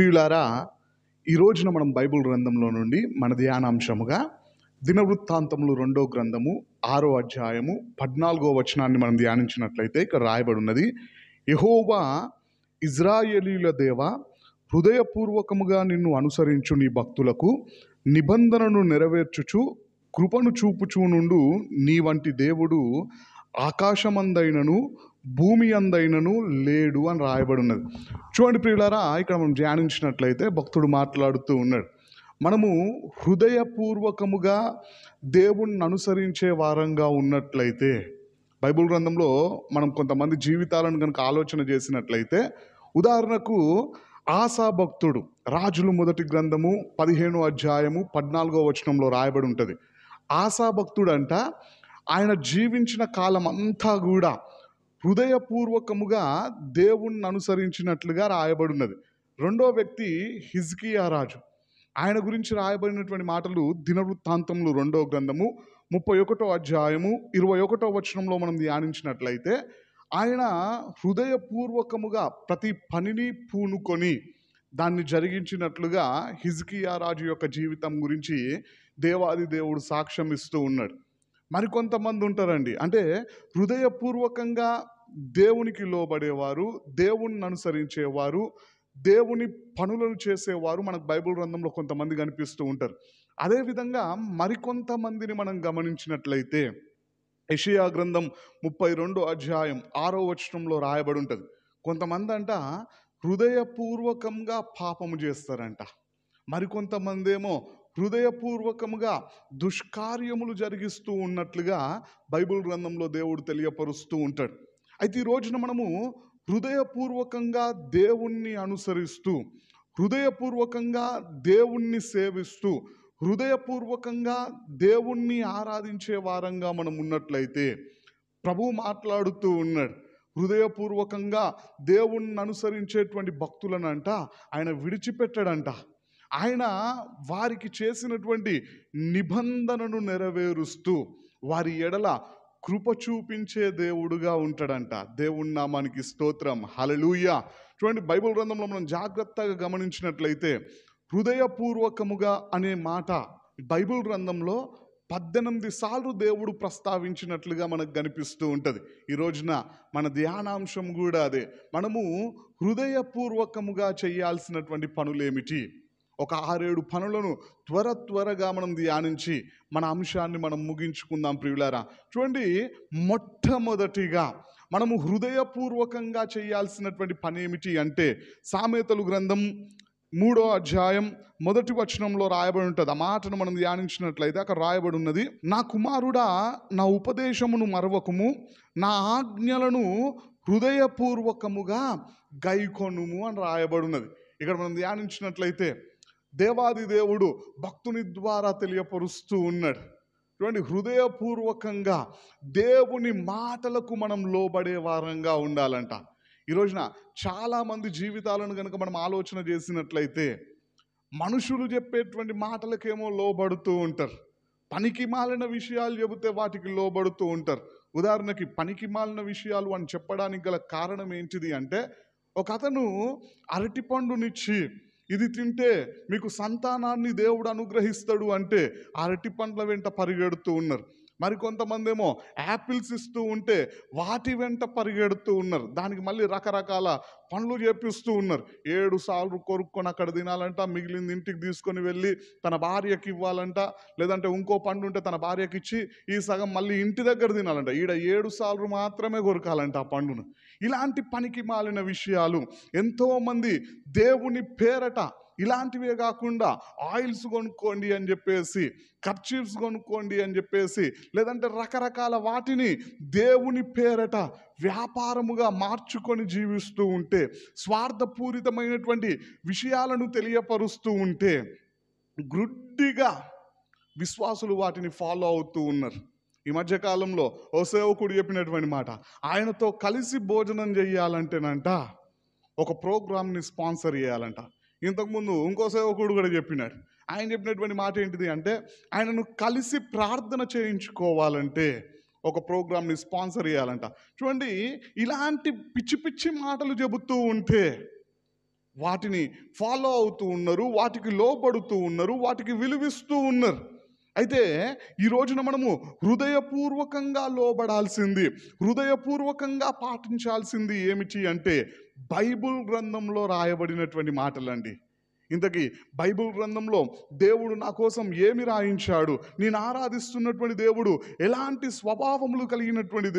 ప్రియులారా, ఈ రోజున మనం బైబిల్ గ్రంథంలో నుండి మన ధ్యానాంశముగా దినవృత్తాంతములు 2వ గ్రంథము 6వ అధ్యాయము 14వ వచనాన్ని మనం ధ్యానించినట్లయితే ఇక్కడ రాయబడి ఉన్నది. యెహోవా ఇజ్రాయేలీయుల దేవా, హృదయపూర్వకముగా నిన్ను అనుసరించు నీ భక్తులకు నిబంధనను నెరవేర్చుచు కృపను చూపుచూ నుండు నీ వంటి దేవుడు ఆకాశమందైనను భూమి అందైనను లేడు అని రాయబడి ఉన్నది. చూడండి ప్రియులారా, ఇక్కడ మనం ధ్యానించినట్లయితే భక్తుడు మాట్లాడుతూ ఉన్నాడు. మనము హృదయపూర్వకముగా దేవుణ్ణి అనుసరించే వారంగా ఉన్నట్లయితే, బైబిల్ గ్రంథంలో మనం కొంతమంది జీవితాలను కనుక ఆలోచన చేసినట్లయితే, ఉదాహరణకు ఆసా భక్తుడు రాజులు మొదటి గ్రంథము 15వ అధ్యాయము 14వ వచనంలో రాయబడి ఉంటుంది. ఆసా భక్తుడు అంట ఆయన జీవించిన కాలం అంతా కూడా హృదయపూర్వకముగా దేవుణ్ణి అనుసరించినట్లుగా రాయబడినది. రెండో వ్యక్తి హిజ్కియా రాజు. ఆయన గురించి రాయబడినటువంటి మాటలు దినవృత్తాంతములు 2వ గ్రంథము 31వ అధ్యాయము 21వ వచనంలో మనం ధ్యానించినట్లయితే, ఆయన హృదయపూర్వకముగా ప్రతి పనిని పూనుకొని దాన్ని జరిగించినట్లుగా హిజ్కియా రాజు యొక్క జీవితం గురించి దేవాది దేవుడు సాక్ష్యం ఇస్తూ ఉన్నాడు. మరికొంతమంది ఉంటారండి, అంటే హృదయపూర్వకంగా దేవునికి లోబడేవారు, దేవుణ్ణి అనుసరించేవారు, దేవుని పనులను చేసేవారు మనకు బైబిల్ గ్రంథంలో కొంతమంది కనిపిస్తూ ఉంటారు. అదేవిధంగా మరికొంతమందిని మనం గమనించినట్లయితే యెషయా గ్రంథం 32వ అధ్యాయం 6వ వచనంలో రాయబడి ఉంటుంది. కొంతమంది అంట హృదయపూర్వకంగా పాపము చేస్తారంట, మరికొంతమంది ఏమో హృదయపూర్వకముగా దుష్కార్యములు జరిగిస్తూ ఉన్నట్లుగా బైబిల్ గ్రంథంలో దేవుడు తెలియపరుస్తూ ఉంటాడు. అయితే ఈ రోజున మనము హృదయపూర్వకంగా దేవుణ్ణి అనుసరిస్తూ, హృదయపూర్వకంగా దేవుణ్ణి సేవిస్తూ, హృదయపూర్వకంగా దేవుణ్ణి ఆరాధించే వారంగా మనం ఉన్నట్లయితే, ప్రభువు మాట్లాడుతూ ఉన్నాడు. హృదయపూర్వకంగా దేవుణ్ణి అనుసరించేటువంటి భక్తులనంట ఆయన విడిచిపెట్టడంట. ఆయన వారికి చేసినటువంటి నిబంధనను నెరవేరుస్తూ వారి ఎడల కృప చూపించే దేవుడుగా ఉంటాడంట. దేవుని నామానికి స్తోత్రం, హల్లెలూయా. చూడండి, బైబిల్ గ్రంథంలో మనం జాగ్రత్తగా గమనించినట్లయితే హృదయపూర్వకముగా అనే మాట బైబిల్ గ్రంథంలో 18 సార్లు దేవుడు ప్రస్తావించినట్లుగా మనకు కనిపిస్తూ ఉంటుంది. ఈ రోజున మన ధ్యానాంశం కూడా అదే. మనము హృదయపూర్వకముగా చేయాల్సినటువంటి పనులేమిటి? ఒక 6-7 పనులను త్వరగా మనం ధ్యానించి మన అంశాన్ని మనం ముగించుకుందాం ప్రియులారా. చూడండి, మొట్టమొదటిగా మనము హృదయపూర్వకంగా చేయాల్సినటువంటి పని ఏమిటి అంటే, సామెతలు గ్రంథం 3వ అధ్యాయం 1వ వచనంలో రాయబడి ఉంటుంది. ఆ మాటను మనం ధ్యానించినట్లయితే అక్కడ రాయబడి ఉన్నది, నా కుమారుడా నా ఉపదేశమును మరవకుము, నా ఆజ్ఞలను హృదయపూర్వకముగా గైకొనుము అని రాయబడి ఉన్నది. ఇక్కడ మనం ధ్యానించినట్లయితే దేవాది దేవుడు భక్తుని ద్వారా తెలియపరుస్తూ ఉన్నాడు. చూడండి, హృదయపూర్వకంగా దేవుని మాటలకు మనం లోబడే వారంగా ఉండాలంట. ఈ రోజున చాలామంది జీవితాలను కనుక మనం ఆలోచన చేసినట్లయితే మనుషులు చెప్పేటువంటి మాటలకేమో లోబడుతూ ఉంటారు, పనికి మాలిన విషయాలు చెబితే వాటికి లోబడుతూ ఉంటారు. ఉదాహరణకి పనికి మాలిన విషయాలు అని చెప్పడానికి గల కారణం ఏంటిది అంటే, ఒక అతను అరటిపండునిచ్చి ఇది తింటే మీకు సంతానాన్ని దేవుడు అనుగ్రహిస్తాడు అంటే అరటి పండ్ల వెంట పరిగెడుతూ ఉన్నారు. మరికొంతమంది ఏమో యాపిల్స్ ఇస్తూ ఉంటే వాటి వెంట పరిగెడుతూ ఉన్నారు. దానికి మళ్ళీ రకరకాల పనులు చేపిస్తూ ఉన్నారు. 7 సార్లు కొరుక్కొని అక్కడ తినాలంట, మిగిలింది ఇంటికి తీసుకొని వెళ్ళి తన భార్యకి ఇవ్వాలంట, లేదంటే ఇంకో పండు ఉంటే తన భార్యకి ఇచ్చి ఈ సగం మళ్ళీ ఇంటి దగ్గర తినాలంట. ఈడ 7 సార్లు మాత్రమే కొరకాలంట ఆ పండును. ఇలాంటి పనికి మాలిన విషయాలు ఎంతోమంది దేవుని పేరట, ఇలాంటివే కాకుండా ఆయిల్స్ కొనుక్కోండి అని చెప్పేసి, కర్చీఫ్స్ కొనుక్కోండి అని చెప్పేసి, లేదంటే రకరకాల వాటిని దేవుని పేరట వ్యాపారముగా మార్చుకొని జీవిస్తూ ఉంటే, స్వార్థపూరితమైనటువంటి విషయాలను తెలియపరుస్తూ ఉంటే గ్రుడ్డిగా విశ్వాసులు వాటిని ఫాలో అవుతూ ఉన్నారు. ఈ మధ్యకాలంలో ఓ సేవకుడు చెప్పినటువంటి మాట, ఆయనతో కలిసి భోజనం చేయాలంటేనంట ఒక ప్రోగ్రామ్ని స్పాన్సర్ చేయాలంట. ఇంతకుముందు ఇంకో సేవకుడు కూడా చెప్పినాడు. ఆయన చెప్పినటువంటి మాట ఏంటిది అంటే, ఆయనను కలిసి ప్రార్థన చేయించుకోవాలంటే ఒక ప్రోగ్రామ్ని స్పాన్సర్ చేయాలంట. చూడండి, ఇలాంటి పిచ్చి పిచ్చి మాటలు చెబుతూ ఉంటే వాటిని ఫాలో అవుతూ ఉన్నారు, వాటికి లోబడుతూ ఉన్నారు, వాటికి విలువిస్తూ ఉన్నారు. అయితే ఈ రోజున మనము హృదయపూర్వకంగా లోబడాల్సింది, హృదయపూర్వకంగా పాటించాల్సింది ఏమిటి అంటే బైబిల్ గ్రంథంలో రాయబడినటువంటి మాటలండి. ఇంతకీ బైబిల్ గ్రంథంలో దేవుడు నా కోసం ఏమి రాయించాడు, నేను ఆరాధిస్తున్నటువంటి దేవుడు ఎలాంటి స్వభావములు కలిగినటువంటి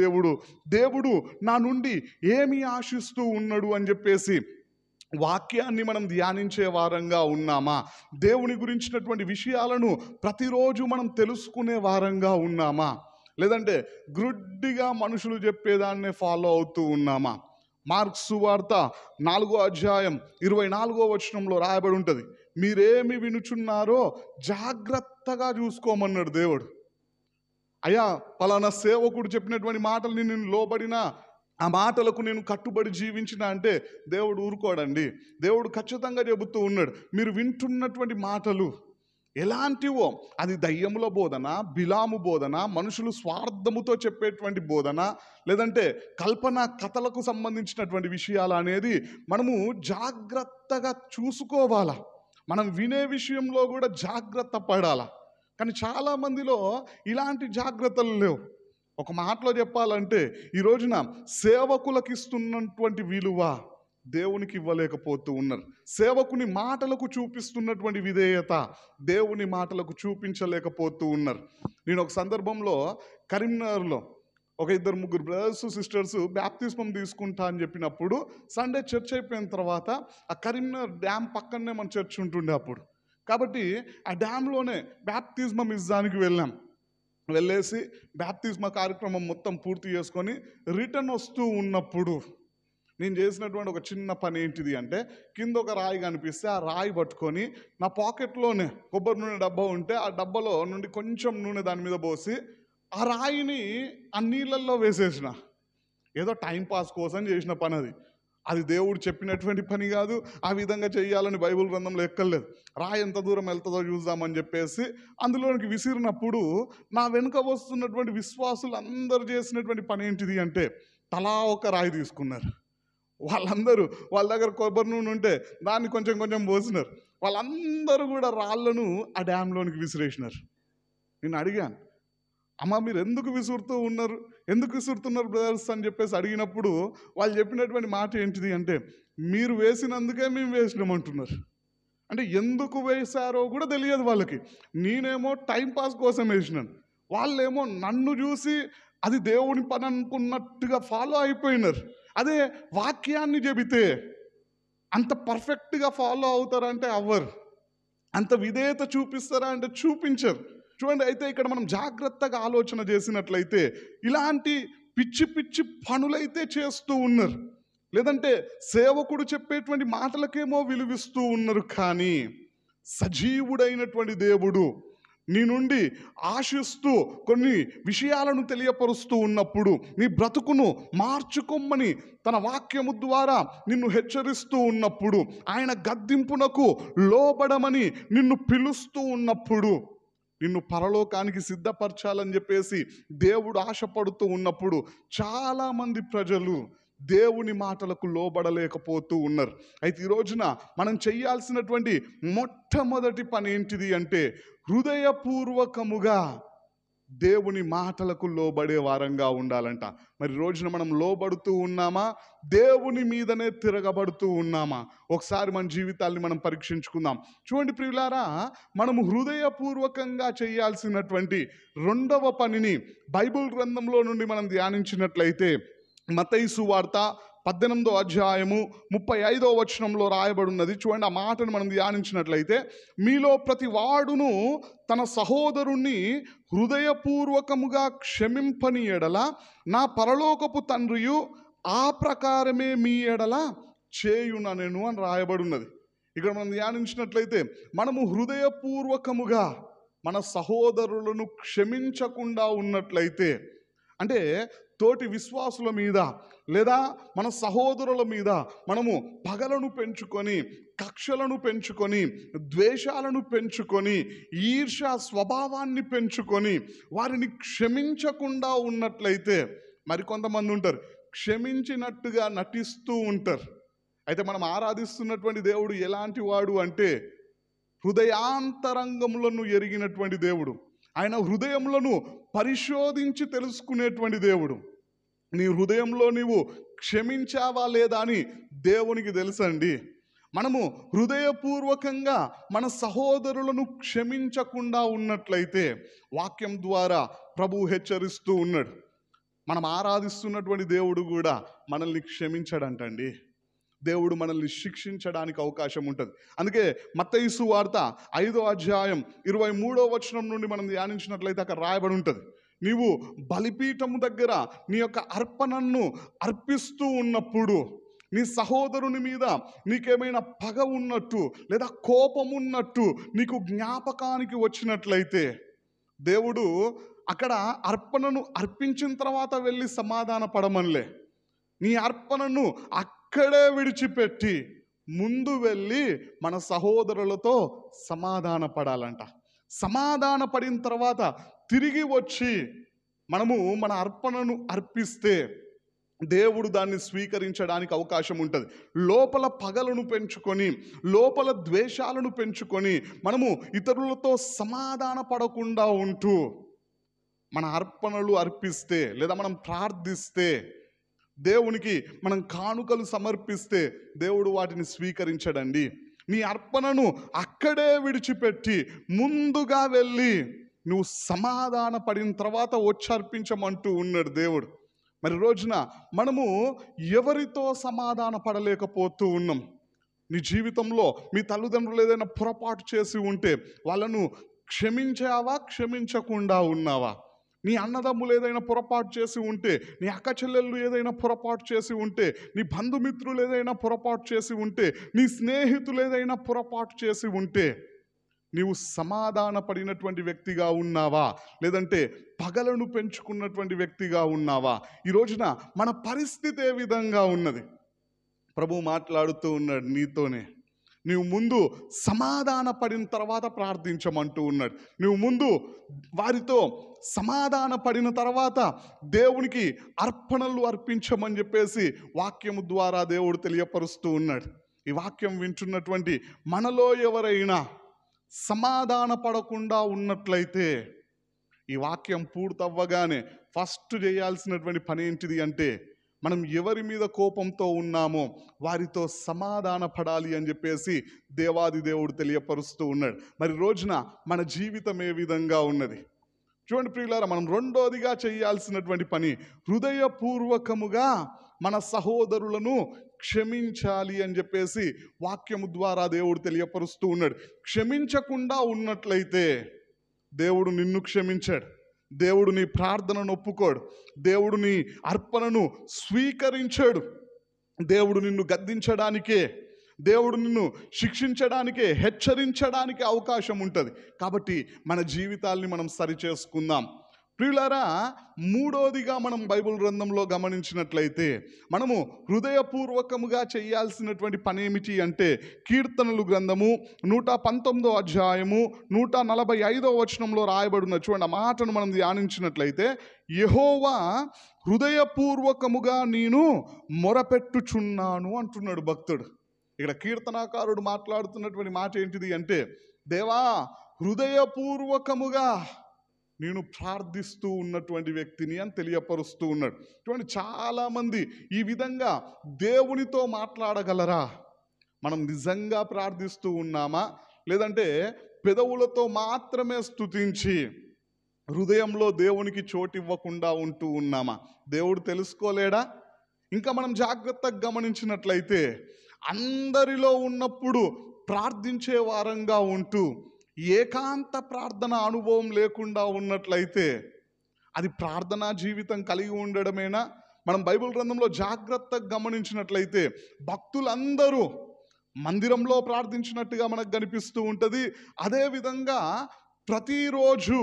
దేవుడు నా నుండి ఏమి ఆశిస్తూ ఉన్నాడు అని చెప్పేసి వాక్యాన్ని మనం ధ్యానించే వారంగా ఉన్నామా? దేవుని గురించినటువంటి విషయాలను ప్రతిరోజు మనం తెలుసుకునే వారంగా ఉన్నామా? లేదంటే గ్రుడ్డిగా మనుషులు చెప్పేదాన్నే ఫాలో అవుతూ ఉన్నామా? మార్క్స్ సువార్త 4వ అధ్యాయం 24వ వచనంలో రాయబడి ఉంటుంది, మీరేమి వినుచున్నారో జాగ్రత్తగా చూసుకోమన్నాడు దేవుడు. అయ్యా, పలానా సేవకుడు చెప్పినటువంటి మాటలు నేను లోబడినా, ఆ మాటలకు నేను కట్టుబడి జీవించిన అంటే దేవుడు ఊరుకోడండి. దేవుడు ఖచ్చితంగా చెబుతూ ఉన్నాడు, మీరు వింటున్నటువంటి మాటలు ఎలాంటివో, అది దయ్యముల బోధన, బిలాము బోధన, మనుషులు స్వార్థముతో చెప్పేటువంటి బోధన, లేదంటే కల్పన కథలకు సంబంధించినటువంటి విషయాలు అనేది మనము జాగ్రత్తగా చూసుకోవాలా. మనం వినే విషయంలో కూడా జాగ్రత్త పడాలా. కానీ చాలామందిలో ఇలాంటి జాగ్రత్తలు లేవు. ఒక మాటలో చెప్పాలంటే ఈ రోజున సేవకులకు ఇస్తున్నటువంటి విలువ దేవునికి ఇవ్వలేకపోతూ ఉన్నారు. సేవకుని మాటలకు చూపిస్తున్నటువంటి విధేయత దేవుని మాటలకు చూపించలేకపోతూ ఉన్నారు. నేను ఒక సందర్భంలో కరీంనగర్లో ఒక 2-3 బ్రదర్స్ సిస్టర్స్ బ్యాప్తిస్మం తీసుకుంటా అని చెప్పినప్పుడు సండే చర్చ్ అయిపోయిన తర్వాత ఆ కరీంనగర్ డ్యామ్ పక్కనే మన చర్చ్ ఉంటుండే అప్పుడు. కాబట్టి ఆ డ్యామ్లోనే బ్యాప్తిస్మం ఇవ్వడానికి వెళ్ళేసి బ్యాప్తిస్మ కార్యక్రమం మొత్తం పూర్తి చేసుకొని రిటర్న్ వస్తూ ఉన్నప్పుడు నేను చేసినటువంటి ఒక చిన్న పని ఏంటిది అంటే, కింద ఒక రాయి కనిపిస్తే ఆ రాయి పట్టుకొని నా పాకెట్లోనే కొబ్బరి నూనె డబ్బా ఉంటే ఆ డబ్బాలో నుండి కొంచెం నూనె దాని మీద పోసి ఆ రాయిని ఆ నీళ్ళల్లో వేసేసిన. ఏదో టైంపాస్ కోసం చేసిన పని అది దేవుడు చెప్పినటువంటి పని కాదు. ఆ విధంగా చేయాలని బైబిల్ గ్రంథంలో ఎక్కర్లేదు. రాయి ఎంత దూరం వెళ్తుందో చూద్దామని చెప్పేసి అందులోనికి విసిరినప్పుడు నా వెనుక వస్తున్నటువంటి విశ్వాసులు అందరూ చేసినటువంటి పని ఏంటిది అంటే తలా ఒక రాయి తీసుకున్నారు. వాళ్ళందరూ వాళ్ళ దగ్గర కొబ్బరి నూనె ఉంటే దాన్ని కొంచెం కొంచెం పోసినారు. వాళ్ళందరూ కూడా రాళ్లను ఆ డ్యాంలోనికి విసిరేసినారు. నేను అడిగాను, అమ్మ మీరు ఎందుకు విసురుతున్నారు బ్రదర్స్ అని చెప్పేసి అడిగినప్పుడు వాళ్ళు చెప్పినటువంటి మాట ఏంటిది అంటే, మీరు వేసినందుకే మేము వేసినామంటున్నారు. అంటే ఎందుకు వేశారో కూడా తెలియదు వాళ్ళకి. నేనేమో టైంపాస్ కోసం వేసినాను, వాళ్ళేమో నన్ను చూసి అది దేవుని పని అనుకున్నట్టుగా ఫాలో అయిపోయినారు. అదే వాక్యాన్ని చెబితే అంత పర్ఫెక్ట్గా ఫాలో అవుతారంటే అవ్వరు, అంత విధేయత చూపిస్తారా అంటే చూపించరు. చూడండి, అయితే ఇక్కడ మనం జాగ్రత్తగా ఆలోచన చేసినట్లయితే ఇలాంటి పిచ్చి పిచ్చి పనులైతే చేస్తూ ఉన్నారు. లేదంటే సేవకుడు చెప్పేటువంటి మాటలకేమో విలువిస్తూ ఉన్నారు. కానీ సజీవుడైనటువంటి దేవుడు నీ నుండి ఆశిస్తూ కొన్ని విషయాలను తెలియపరుస్తూ ఉన్నప్పుడు, నీ బ్రతుకును మార్చుకోమని తన వాక్యము ద్వారా నిన్ను హెచ్చరిస్తూ ఉన్నప్పుడు, ఆయన గద్దింపునకు లోబడమని నిన్ను పిలుస్తూ ఉన్నప్పుడు, నిన్ను పరలోకానికి సిద్ధపరచాలని చెప్పేసి దేవుడు ఆశపడుతూ ఉన్నప్పుడు చాలామంది ప్రజలు దేవుని మాటలకు లోబడలేకపోతూ ఉన్నారు. అయితే ఈ రోజున మనం చేయాల్సినటువంటి మొట్టమొదటి పని ఏంటిది అంటే హృదయపూర్వకముగా దేవుని మాటలకు లోబడే వారంగా ఉండాలంట. మరి రోజున మనం లోబడుతూ ఉన్నామా? దేవుని మీదనే తిరగబడుతూ ఉన్నామా? ఒకసారి మన జీవితాల్ని మనం పరీక్షించుకుందాం. చూడండి ప్రియులారా, మనము హృదయపూర్వకంగా చేయాల్సినటువంటి రెండవ పనిని బైబిల్ గ్రంథంలో నుండి మనం ధ్యానించినట్లయితే మత్తయి సువార్త 18వ అధ్యాయము 35వ వచనంలో రాయబడి ఉన్నది. చూడండి, ఆ మాటను మనం ధ్యానించినట్లయితే, మీలో ప్రతి వాడును తన సహోదరుణ్ణి హృదయపూర్వకముగా క్షమింపని ఎడల నా పరలోకపు తండ్రియు ఆ ప్రకారమే మీ ఎడల చేయుననెను అని రాయబడి ఉన్నది. ఇక్కడ మనం ధ్యానించినట్లయితే మనము హృదయపూర్వకముగా మన సహోదరులను క్షమించకుండా ఉన్నట్లయితే, అంటే తోటి విశ్వాసుల మీద లేదా మన సహోదరుల మీద మనము పగలను పెంచుకొని, కక్షలను పెంచుకొని, ద్వేషాలను పెంచుకొని, ఈర్ష్య స్వభావాన్ని పెంచుకొని వారిని క్షమించకుండా ఉన్నట్లయితే, మరికొంతమంది ఉంటారు క్షమించినట్టుగా నటిస్తూ ఉంటారు. అయితే మనం ఆరాధిస్తున్నటువంటి దేవుడు ఎలాంటి వాడు అంటే హృదయాంతరంగములను ఎరిగినటువంటి దేవుడు. ఆయన హృదయములను పరిశోధించి తెలుసుకునేటువంటి దేవుడు. నీ హృదయంలో నీవు క్షమించావా లేదా అని దేవునికి తెలుసండి. మనము హృదయపూర్వకంగా మన సహోదరులను క్షమించకుండా ఉన్నట్లయితే వాక్యం ద్వారా ప్రభువు హెచ్చరిస్తూ ఉన్నాడు. మనం ఆరాధిస్తున్నటువంటి దేవుడు కూడా మనల్ని క్షమించడంటండి. దేవుడు మనల్ని శిక్షించడానికి అవకాశం ఉంటుంది. అందుకే మత్తయి సువార్త 5వ అధ్యాయం 23వ వచనం నుండి మనం ధ్యానించినట్లయితే అక్కడ రాయబడి ఉంటుంది, నీవు బలిపీఠము దగ్గర నీ యొక్క అర్పణను అర్పిస్తూ ఉన్నప్పుడు నీ సహోదరుని మీద నీకేమైనా పగ ఉన్నట్టు లేదా కోపం ఉన్నట్టు నీకు జ్ఞాపకానికి వచ్చినట్లయితే దేవుడు అక్కడ అర్పణను అర్పించిన తర్వాత వెళ్ళి సమాధాన పడమనిలే. నీ అర్పణను అక్కడే విడిచిపెట్టి ముందు వెళ్ళి మన సహోదరులతో సమాధాన పడాలంట. సమాధాన పడిన తర్వాత తిరిగి వచ్చి మనము మన అర్పణను అర్పిస్తే దేవుడు దాన్ని స్వీకరించడానికి అవకాశం ఉంటుంది. లోపల పగలను పెంచుకొని లోపల ద్వేషాలను పెంచుకొని మనము ఇతరులతో సమాధాన పడకుండా ఉంటూ మన అర్పణలు అర్పిస్తే లేదా మనం ప్రార్థిస్తే దేవునికి మనం కానుకలు సమర్పిస్తే దేవుడు వాటిని స్వీకరించడండి. నీ అర్పణను అక్కడే విడిచిపెట్టి ముందుగా వెళ్ళి నువ్వు సమాధాన పడిన తర్వాత వచ్చి అర్పించమంటూ ఉన్నాడు దేవుడు. మరి రోజున మనము ఎవరితో సమాధాన పడలేకపోతూ ఉన్నాం? నీ జీవితంలో మీ తల్లిదండ్రులు ఏదైనా పొరపాటు చేసి ఉంటే వాళ్ళను క్షమించావా, క్షమించకుండా ఉన్నావా? నీ అన్నదమ్ములు ఏదైనా పొరపాటు చేసి ఉంటే, నీ అక్క చెల్లెళ్ళు ఏదైనా పొరపాటు చేసి ఉంటే, నీ బంధుమిత్రులు ఏదైనా పొరపాటు చేసి ఉంటే, నీ స్నేహితులు ఏదైనా పొరపాటు చేసి ఉంటే నీవు సమాధాన పడినటువంటి వ్యక్తిగా ఉన్నావా, లేదంటే పగలను పెంచుకున్నటువంటి వ్యక్తిగా ఉన్నావా? ఈ రోజున మన పరిస్థితి ఏ విధంగా ఉన్నది? ప్రభువు మాట్లాడుతూ ఉన్నాడు నీతోనే. నీవు ముందు సమాధాన పడిన తర్వాత ప్రార్థించమంటూ ఉన్నాడు. నువ్వు ముందు వారితో సమాధాన పడిన తర్వాత దేవునికి అర్పణలు అర్పించమని చెప్పేసి వాక్యము ద్వారా దేవుడు తెలియపరుస్తూ ఉన్నాడు. ఈ వాక్యం వింటున్నటువంటి మనలో ఎవరైనా సమాధాన పడకుండా ఉన్నట్లయితే ఈ వాక్యం పూర్తవ్వగానే ఫస్ట్ చేయాల్సినటువంటి పని ఏంటిది అంటే మనం ఎవరి మీద కోపంతో ఉన్నామో వారితో సమాధాన పడాలి అని చెప్పేసి దేవాది దేవుడు తెలియపరుస్తూ ఉన్నాడు. మరి రోజున మన జీవితం ఏ విధంగా ఉన్నది? చూడండి ప్రియులారా, మనం రెండోదిగా చేయాల్సినటువంటి పని హృదయపూర్వకముగా మన సహోదరులను క్షమించాలి అని చెప్పేసి వాక్యము ద్వారా దేవుడు తెలియపరుస్తూ ఉన్నాడు. క్షమించకుండా ఉన్నట్లయితే దేవుడు నిన్ను క్షమించాడు, దేవుడు నీ ప్రార్థనను ఒప్పుకోడు, దేవుడు నీ అర్పణను స్వీకరించాడు. దేవుడు నిన్ను గద్దించడానికే, దేవుడు నిన్ను శిక్షించడానికే, హెచ్చరించడానికి అవకాశం ఉంటుంది. కాబట్టి మన జీవితాల్ని మనం సరిచేసుకుందాం. ప్రియులారా, మూడోదిగా మనం బైబిల్ గ్రంథంలో గమనించినట్లయితే మనము హృదయపూర్వకముగా చేయాల్సినటువంటి పని ఏమిటి అంటే కీర్తనలు గ్రంథము 119వ అధ్యాయము 145వ వచనంలో రాయబడిన చూడండి ఆ మాటను మనం ధ్యానించినట్లయితే, యెహోవా హృదయపూర్వకముగా నేను మొరపెట్టుచున్నాను అంటున్నాడు భక్తుడు. ఇక్కడ కీర్తనాకారుడు మాట్లాడుతున్నటువంటి మాట ఏంటిది అంటే, దేవా హృదయపూర్వకముగా నేను ప్రార్థిస్తూ ఉన్నటువంటి వ్యక్తిని అని తెలియపరుస్తూ ఉన్నాడు. చూడండి, చాలామంది ఈ విధంగా దేవునితో మాట్లాడగలరా? మనం నిజంగా ప్రార్థిస్తూ ఉన్నామా, లేదంటే పెదవులతో మాత్రమే స్తుతించి హృదయంలో దేవునికి చోటు ఇవ్వకుండా ఉంటూ ఉన్నామా? దేవుడు తెలుసుకోలేడా? ఇంకా మనం జాగ్రత్తగా గమనించినట్లయితే అందరిలో ఉన్నప్పుడు ప్రార్థించే వారంగా ఉంటూ ఏకాంత ప్రార్థన అనుభవం లేకుండా ఉన్నట్లయితే అది ప్రార్థనా జీవితం కలిగి ఉండడమేనా? మనం బైబిల్ గ్రంథంలో జాగ్రత్తగా గమనించినట్లయితే భక్తులందరూ మందిరంలో ప్రార్థించినట్టుగా మనకు కనిపిస్తూ ఉంటుంది. అదేవిధంగా ప్రతిరోజు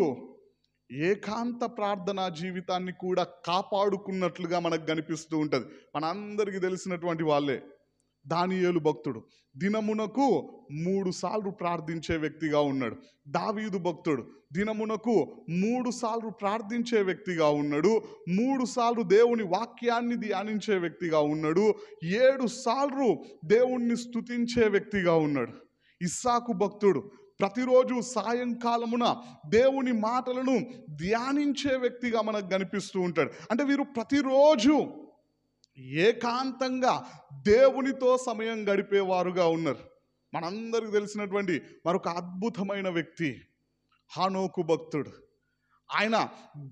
ఏకాంత ప్రార్థనా జీవితాన్ని కూడా కాపాడుకున్నట్లుగా మనకు కనిపిస్తూ ఉంటుంది. మనందరికీ తెలిసినటువంటి వాళ్ళే దానియేలు భక్తుడు దినమునకు 3 సార్లు ప్రార్థించే వ్యక్తిగా ఉన్నాడు. దావీదు భక్తుడు దినమునకు 3 సార్లు ప్రార్థించే వ్యక్తిగా ఉన్నాడు. 3 సార్లు దేవుని వాక్యాన్ని ధ్యానించే వ్యక్తిగా ఉన్నాడు. 7 సార్లు దేవుణ్ణి స్తుతించే వ్యక్తిగా ఉన్నాడు. ఇస్సాకు భక్తుడు ప్రతిరోజు సాయంకాలమున దేవుని మాటలను ధ్యానించే వ్యక్తిగా మనకు కనిపిస్తూ ఉంటాడు. అంటే వీరు ప్రతిరోజు ఏకాంతంగా దేవునితో సమయం గడిపేవారుగా ఉన్నారు. మనందరికి తెలిసినటువంటి మరొక అద్భుతమైన వ్యక్తి హానోకు భక్తుడు. ఆయన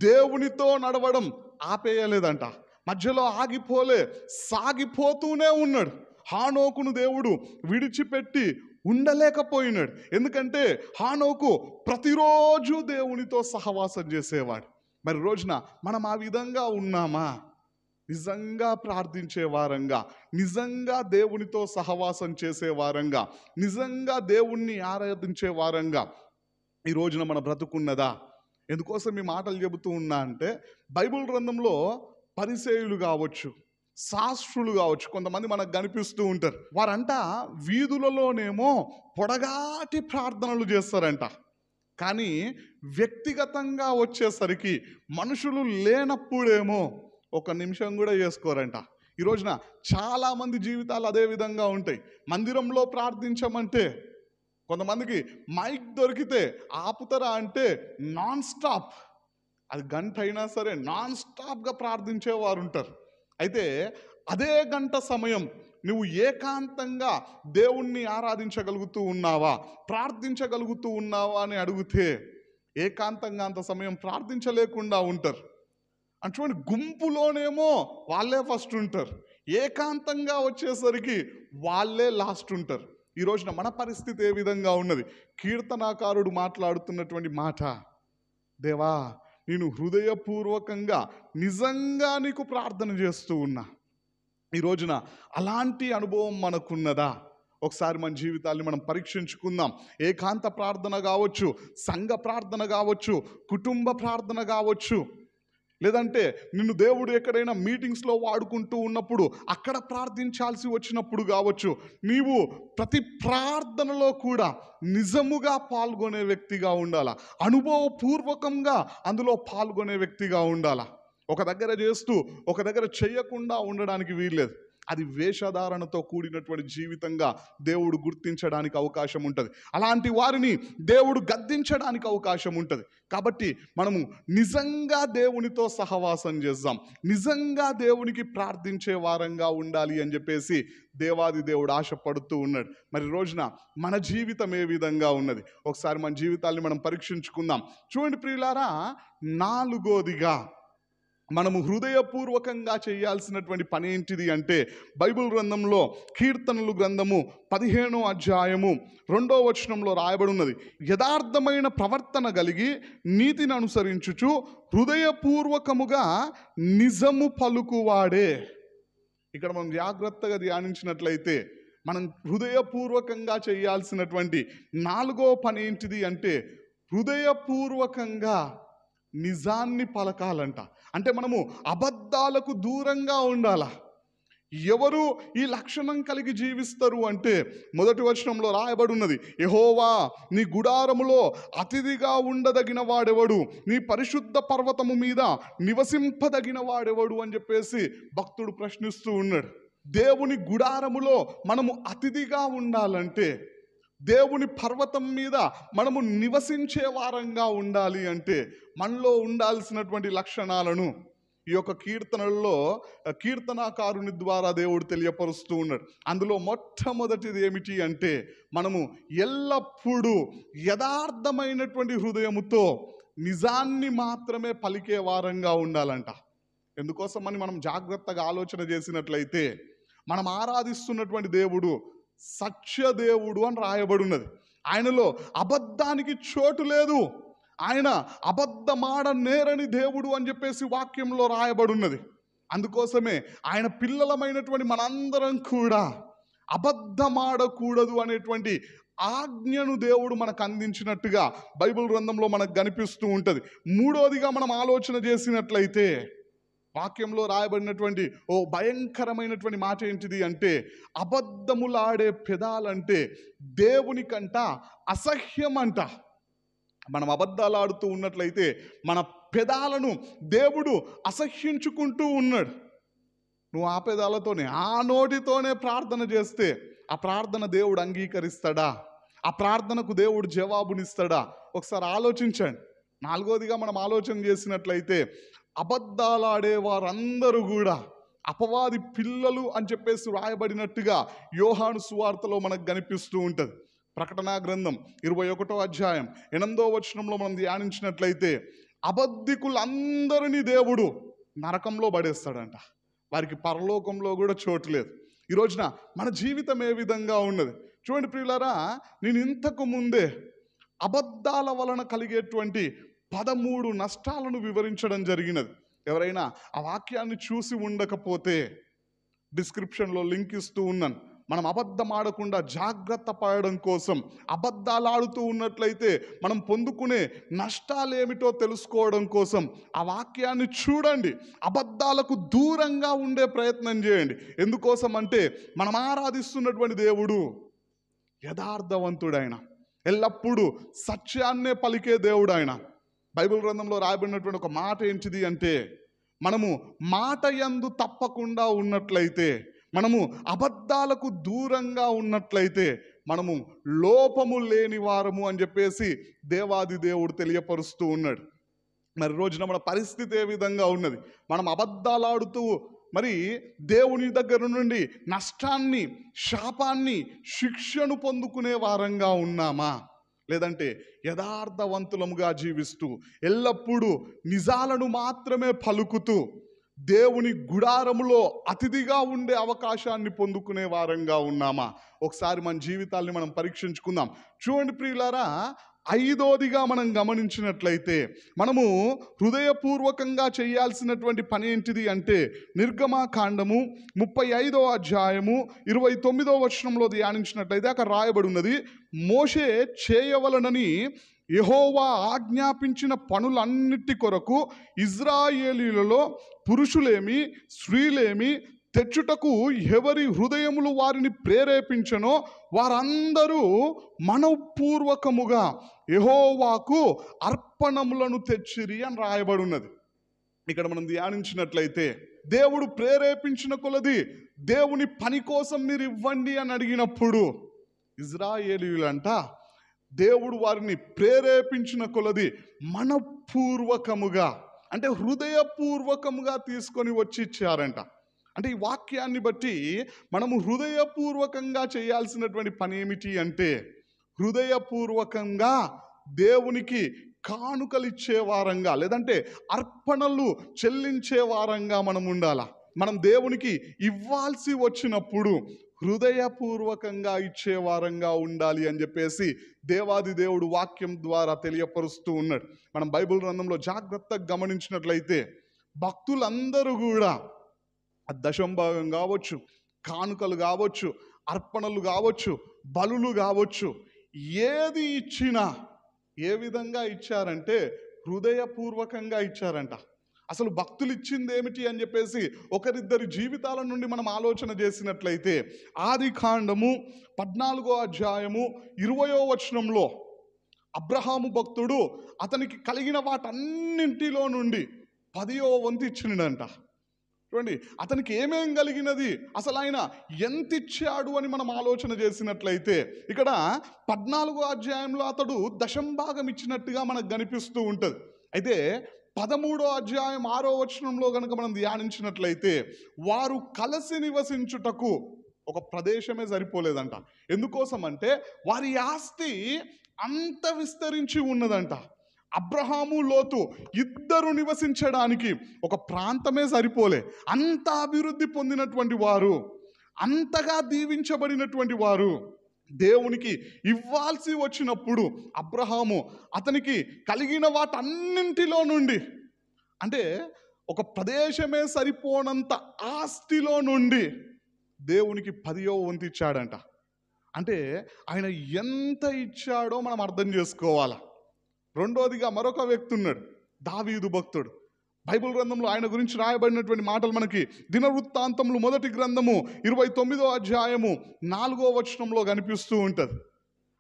దేవునితో నడవడం ఆపేయలేదంట, మధ్యలో ఆగిపోలే, సాగిపోతూనే ఉన్నాడు. హానోకును దేవుడు విడిచిపెట్టి ఉండలేకపోయినాడు. ఎందుకంటే హానోకు ప్రతిరోజు దేవునితో సహవాసం చేసేవాడు. మరి రోజున మనం ఆ విధంగా ఉన్నామా? నిజంగా ప్రార్థించే వారంగా, నిజంగా దేవునితో సహవాసం చేసే వారంగా, నిజంగా దేవుణ్ణి ఆరాధించే వారంగా ఈ రోజున మన బ్రతుకున్నదా? ఎందుకోసం ఈ మాటలు చెబుతూ ఉన్నా అంటే, బైబిల్ గ్రంథంలో పరిసయ్యులు కావచ్చు, శాస్త్రులు కావచ్చు, కొంతమంది మనకు కనిపిస్తూ ఉంటారు. వారంట వీధులలోనేమో పొడగాటి ప్రార్థనలు చేస్తారంట, కానీ వ్యక్తిగతంగా వచ్చేసరికి మనుషులు లేనప్పుడేమో 1 నిమిషం కూడా చేసుకోరంట. ఈ రోజున చాలామంది జీవితాలు అదే విధంగా ఉంటాయి. మందిరంలో ప్రార్థించమంటే కొంతమందికి మైక్ దొరికితే ఆపుతారా అంటే నాన్ స్టాప్, అది గంట అయినా సరే నాన్ స్టాప్గా ప్రార్థించేవారు ఉంటారు. అయితే అదే గంట సమయం నువ్వు ఏకాంతంగా దేవుణ్ణి ఆరాధించగలుగుతూ ఉన్నావా, ప్రార్థించగలుగుతూ ఉన్నావా అని అడిగితే ఏకాంతంగా అంత సమయం ప్రార్థించలేకుండా ఉంటారు. అటువంటి గుంపులోనేమో వాళ్ళే ఫస్ట్ ఉంటారు, ఏకాంతంగా వచ్చేసరికి వాళ్ళే లాస్ట్ ఉంటారు. ఈ రోజున మన పరిస్థితి ఏ విధంగా ఉన్నది? కీర్తనాకారుడు మాట్లాడుతున్నటువంటి మాట, దేవా నేను హృదయపూర్వకంగా నిజంగా నీకు ప్రార్థన చేస్తూ ఉన్నా. ఈ రోజున అలాంటి అనుభవం మనకున్నదా? ఒకసారి మన జీవితాన్ని మనం పరీక్షించుకుందాం. ఏకాంత ప్రార్థన కావచ్చు, సంఘ ప్రార్థన కావచ్చు, కుటుంబ ప్రార్థన కావచ్చు, లేదంటే నిన్ను దేవుడు ఎక్కడైనా మీటింగ్స్లో వాడుకుంటూ ఉన్నప్పుడు అక్కడ ప్రార్థించాల్సి వచ్చినప్పుడు కావచ్చు, నీవు ప్రతి ప్రార్థనలో కూడా నిజముగా పాల్గొనే వ్యక్తిగా ఉండాలా, అనుభవపూర్వకంగా అందులో పాల్గొనే వ్యక్తిగా ఉండాలా. ఒక దగ్గర చేస్తూ ఒక దగ్గర చేయకుండా ఉండడానికి వీల్లేదు. అది వేషధారణతో కూడినటువంటి జీవితంగా దేవుడు గుర్తించడానికి అవకాశం ఉంటుంది. అలాంటి వారిని దేవుడు గద్దించడానికి అవకాశం ఉంటుంది. కాబట్టి మనము నిజంగా దేవునితో సహవాసం చేద్దాం, నిజంగా దేవునికి ప్రార్థించే వారంగా ఉండాలి అని చెప్పేసి దేవాది దేవుడు ఆశపడుతూ ఉన్నాడు. మరి రోజున మన జీవితం ఏ విధంగా ఉన్నది? ఒకసారి మన జీవితాన్ని మనం పరీక్షించుకుందాం. చూడండి ప్రియులారా, 4వదిగా మనము హృదయపూర్వకంగా చేయాల్సినటువంటి పని ఏంటిది అంటే, బైబిల్ గ్రంథంలో కీర్తనలు గ్రంథము 15వ అధ్యాయము 2వ వచనంలో రాయబడి ఉన్నది, యథార్థమైన ప్రవర్తన కలిగి నీతిని అనుసరించుచు హృదయపూర్వకముగా నిజము పలుకువాడే. ఇక్కడ మనం జాగ్రత్తగా ధ్యానించినట్లయితే మనం హృదయపూర్వకంగా చేయాల్సినటువంటి 4వ పని ఏంటిది అంటే, హృదయపూర్వకంగా నిజాన్ని పలకాలంట. అంటే మనము అబద్ధాలకు దూరంగా ఉండాలా. ఎవరు ఈ లక్షణం కలిగి జీవిస్తారు అంటే, మొదటి వచనంలో రాయబడి ఉన్నది, యెహోవా నీ గుడారములో అతిథిగా ఉండదగిన వాడెవడు, నీ పరిశుద్ధ పర్వతము మీద నివసింపదగిన వాడెవడు అని చెప్పేసి భక్తుడు ప్రశ్నిస్తూ ఉన్నాడు. దేవుని గుడారములో మనము అతిథిగా ఉండాలంటే, దేవుని పర్వతం మీద మనము నివసించే వారంగా ఉండాలి అంటే మనలో ఉండాల్సినటువంటి లక్షణాలను ఈ యొక్క కీర్తనల్లో కీర్తనాకారుని ద్వారా దేవుడు తెలియపరుస్తూ ఉన్నాడు. అందులో మొట్టమొదటిది ఏమిటి అంటే, మనము ఎల్లప్పుడూ యథార్థమైనటువంటి హృదయముతో నిజాన్ని మాత్రమే పలికే వారంగా ఉండాలంట. ఎందుకోసమని మనం జాగ్రత్తగా ఆలోచన చేసినట్లయితే, మనం ఆరాధిస్తున్నటువంటి దేవుడు సత్యదేవుడు అని రాయబడి ఉన్నది. ఆయనలో అబద్ధానికి చోటు లేదు, ఆయన అబద్ధమాడ నేరని దేవుడు అని చెప్పేసి వాక్యంలో రాయబడి ఉన్నది. అందుకోసమే ఆయన పిల్లలమైనటువంటి మనందరం కూడా అబద్ధమాడకూడదు అనేటువంటి ఆజ్ఞను దేవుడు మనకు అందించినట్టుగా బైబిల్ గ్రంథంలో మనకు కనిపిస్తూ ఉంటుంది. 3వదిగా మనం ఆలోచన చేసినట్లయితే, వాక్యంలో రాయబడినటువంటి ఓ భయంకరమైనటువంటి మాట ఏంటిది అంటే, అబద్ధములాడే పెదాలంటే దేవునికంట అసహ్యమంట. మనం అబద్ధాలు ఆడుతూ ఉన్నట్లయితే మన పెదాలను దేవుడు అసహ్యించుకుంటూ ఉన్నాడు. నువ్వు ఆ పెదాలతోనే, ఆ నోటితోనే ప్రార్థన చేస్తే ఆ ప్రార్థన దేవుడు అంగీకరిస్తాడా? ఆ ప్రార్థనకు దేవుడు జవాబునిస్తాడా? ఒకసారి ఆలోచించండి. నాలుగోదిగా మనం ఆలోచన చేసినట్లయితే, అబద్ధాలాడే వారందరూ కూడా అపవాది పిల్లలు అని చెప్పేసి రాయబడినట్టుగా యోహాను సువార్తలో మనకు కనిపిస్తూ ఉంటుంది. ప్రకటనా గ్రంథం 21వ అధ్యాయం 8వ వచనంలో మనం ధ్యానించినట్లయితే, అబద్ధికులందరినీ దేవుడు నరకంలో పడేస్తాడంట. వారికి పరలోకంలో కూడా చోటు లేదు. ఈ రోజున మన జీవితం ఏ విధంగా ఉన్నది చూడండి ప్రియులారా. నేను ఇంతకు ముందే అబద్ధాల వలన కలిగేటువంటి 13 నష్టాలను వివరించడం జరిగినది. ఎవరైనా ఆ వాక్యాన్ని చూసి ఉండకపోతే డిస్క్రిప్షన్లో లింక్ ఇస్తూ ఉన్నాను. మనం అబద్ధం ఆడకుండా జాగ్రత్త పడడం కోసం, అబద్ధాలు ఆడుతూ ఉన్నట్లయితే మనం పొందుకునే నష్టాలు ఏమిటో తెలుసుకోవడం కోసం ఆ వాక్యాన్ని చూడండి. అబద్ధాలకు దూరంగా ఉండే ప్రయత్నం చేయండి. ఎందుకోసం అంటే మనం ఆరాధిస్తున్నటువంటి దేవుడు యథార్థవంతుడైన, ఎల్లప్పుడూ సత్యాన్నే పలికే దేవుడు ఆయన. బైబిల్ గ్రంథంలో రాయబడినటువంటి ఒక మాట ఏంటిది అంటే, మనము మాట యందు తప్పకుండా ఉన్నట్లయితే, మనము అబద్ధాలకు దూరంగా ఉన్నట్లయితే మనము లోపము లేని వారము అని చెప్పేసి దేవాది దేవుడు తెలియపరుస్తూ ఉన్నాడు. మరి రోజున మన పరిస్థితి ఏ విధంగా ఉన్నది? మనం అబద్ధాలాడుతూ మరి దేవుని దగ్గర నుండి నష్టాన్ని, శాపాన్ని, శిక్షను పొందుకునే వారంగా ఉన్నామా? లేదంటే యథార్థవంతులముగా జీవిస్తూ ఎల్లప్పుడూ నిజాలను మాత్రమే పలుకుతూ దేవుని గుడారములో అతిథిగా ఉండే అవకాశాన్ని పొందుకునే వారంగా ఉన్నామా? ఒకసారి మన జీవితాల్ని మనం పరీక్షించుకుందాం. చూడండి ప్రియులారా, 5వదిగా మనం గమనించినట్లయితే, మనము హృదయపూర్వకంగా చేయాల్సినటువంటి పని ఏంటిది అంటే, నిర్గమాకాండము 35వ అధ్యాయము 29వ వచనంలో ధ్యానించినట్లయితే అక్కడ రాయబడి ఉన్నది, మోషే చేయవలనని యెహోవా ఆజ్ఞాపించిన పనులన్నిటి కొరకు ఇజ్రాయేలీలలో పురుషులేమి స్త్రీలేమి తెచ్చుటకు ఎవరి హృదయములు వారిని ప్రేరేపించనో వారందరూ మనఃపూర్వకముగా యెహోవాకు అర్పణములను తెచ్చిరి అని రాయబడి ఉన్నది. ఇక్కడ మనం ధ్యానించినట్లయితే, దేవుడు ప్రేరేపించిన కొలది దేవుని పని కోసం మీరు ఇవ్వండి అని అడిగినప్పుడు ఇజ్రాయేలీయులంట దేవుడు వారిని ప్రేరేపించిన కొలది మనఃపూర్వకముగా, అంటే హృదయపూర్వకముగా తీసుకొని వచ్చి ఇచ్చారంట. అంటే ఈ వాక్యాన్ని బట్టి మనము హృదయపూర్వకంగా చేయాల్సినటువంటి పని ఏమిటి అంటే, హృదయపూర్వకంగా దేవునికి కానుకలు ఇచ్చే వారంగా, లేదంటే అర్పణలు చెల్లించే వారంగా మనం ఉండాలా. మనం దేవునికి ఇవ్వాల్సి వచ్చినప్పుడు హృదయపూర్వకంగా ఇచ్చే వారంగా ఉండాలి అని చెప్పేసి దేవాది దేవుడు వాక్యం ద్వారా తెలియపరుస్తూ ఉన్నాడు. మనం బైబిల్ గ్రంథంలో జాగ్రత్తగా గమనించినట్లయితే భక్తులందరూ కూడా దశంభాగం కావచ్చు, కానుకలు కావచ్చు, అర్పణలు కావచ్చు, బలులు కావచ్చు, ఏది ఇచ్చినా ఏ విధంగా ఇచ్చారంటే హృదయపూర్వకంగా ఇచ్చారంట. అసలు భక్తులు ఇచ్చింది ఏమిటి అని చెప్పేసి ఒకరిద్దరి జీవితాల నుండి మనం ఆలోచన చేసినట్లయితే, ఆదికాండము 14వ అధ్యాయము 20వ వచనంలో అబ్రహాము భక్తుడు అతనికి కలిగిన వాటన్నింటిలో నుండి 10వ వంతు ఇచ్చినడంట. చూడండి, అతనికి ఏమేం కలిగినది, అసలు ఆయన ఎంత ఇచ్చాడు అని మనం ఆలోచన చేసినట్లయితే, ఇక్కడ 14వ అధ్యాయంలో అతడు దశంభాగం ఇచ్చినట్టుగా మనకు కనిపిస్తూ ఉంటుంది. అయితే 13వ అధ్యాయం 6వ వచనంలో కనుక మనం ధ్యానించినట్లయితే, వారు కలిసి నివసించుటకు ఒక ప్రదేశమే సరిపోలేదంట. ఎందుకోసం అంటే వారి ఆస్తి అంత విస్తరించి ఉన్నదంట. అబ్రహాము లోతు ఇద్దరు నివసించడానికి ఒక ప్రాంతమే సరిపోలే. అంత అభివృద్ధి పొందినటువంటి వారు, అంతగా దీవించబడినటువంటి వారు దేవునికి ఇవ్వాల్సి వచ్చినప్పుడు అబ్రహాము అతనికి కలిగిన వాటన్నింటిలో నుండి, అంటే ఒక ప్రదేశమే సరిపోనంత ఆస్తిలో నుండి దేవునికి 10వ వంతు ఇచ్చాడంట. అంటే ఆయన ఎంత ఇచ్చాడో మనం అర్థం చేసుకోవాలా. రెండోదిగా మరొక వ్యక్తి ఉన్నాడు, దావీదు భక్తుడు. బైబిల్ గ్రంథంలో ఆయన గురించి రాయబడినటువంటి మాటలు మనకి దినవృత్తాంతములు 1 గ్రంథము 29వ అధ్యాయము 4వ వచనంలో కనిపిస్తూ ఉంటుంది.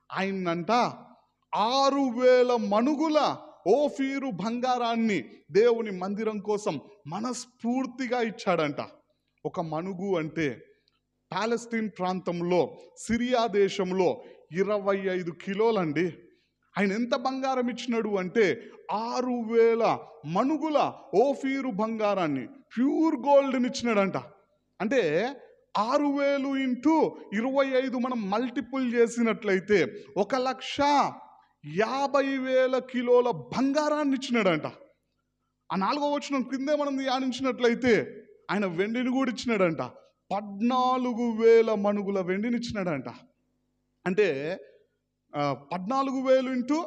ఆయనంట 6,000 మణుగుల ఓఫీరు బంగారాన్ని దేవుని మందిరం కోసం మనస్ఫూర్తిగా ఇచ్చాడంట. ఒక మణుగు అంటే పాలస్తీన్ ప్రాంతంలో సిరియా దేశంలో 25 కిలోలండి. ఆయన ఎంత బంగారం ఇచ్చినాడు అంటే 6,000 మణుగుల ఓఫీరు బంగారాన్ని, ప్యూర్ గోల్డ్ని ఇచ్చినాడంట. అంటే 6,000 ఇంటూ 25 మనం మల్టిపుల్ చేసినట్లయితే 1,50,000 కిలోల బంగారాన్ని ఇచ్చినాడంట. ఆ 4వ వచనం క్రిందే మనం ధ్యానించినట్లయితే ఆయన వెండిని కూడా ఇచ్చినాడంట. 14,000 మణుగుల వెండిని ఇచ్చినాడంట. అంటే 14,000 ఇంటూ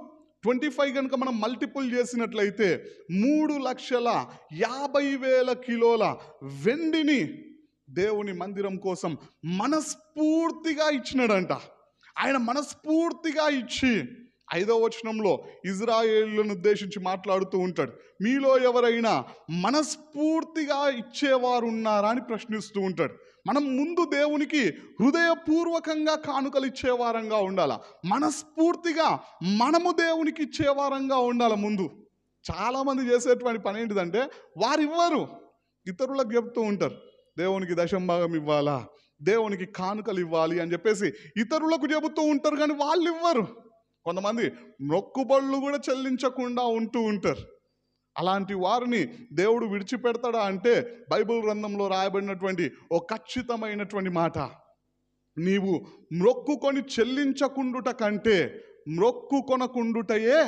25 కనుక మనం మల్టిపుల్ చేసినట్లయితే 3,50,000 కిలోల వెండిని దేవుని మందిరం కోసం మనస్ఫూర్తిగా ఇచ్చినాడంట. ఆయన మనస్ఫూర్తిగా ఇచ్చి 5వ వచనంలో ఇజ్రాయేలులను ఉద్దేశించి మాట్లాడుతూ ఉంటాడు. మీలో ఎవరైనా మనస్ఫూర్తిగా ఇచ్చేవారు ఉన్నారా అని ప్రశ్నిస్తూ ఉంటాడు. మనం ముందు దేవునికి హృదయపూర్వకంగా కానుకలు ఇచ్చేవారంగా ఉండాలి. మనస్ఫూర్తిగా మనము దేవునికి ఇచ్చేవారంగా ఉండాలి. ముందు చాలామంది చేసేటువంటి పని ఏంటిదంటే వారు ఇవ్వరు, ఇతరులకు చెప్తూ ఉంటారు దేవునికి దశంభాగం ఇవ్వాలా, దేవునికి కానుకలు ఇవ్వాలి అని చెప్పేసి ఇతరులకు చెబుతూ ఉంటారు, కానీ వాళ్ళు ఇవ్వరు. కొంతమంది మొక్కుబళ్ళు కూడా చెల్లించకుండా ఉంటూ ఉంటారు. అలాంటి వారిని దేవుడు విడిచిపెడతాడా అంటే బైబిల్ గ్రంథంలో రాయబడినటువంటి ఓ ఖచ్చితమైనటువంటి మాట, నీవు మొక్కుకొని చెల్లించకుండుట కంటే మొక్కుకొనకుండుటయే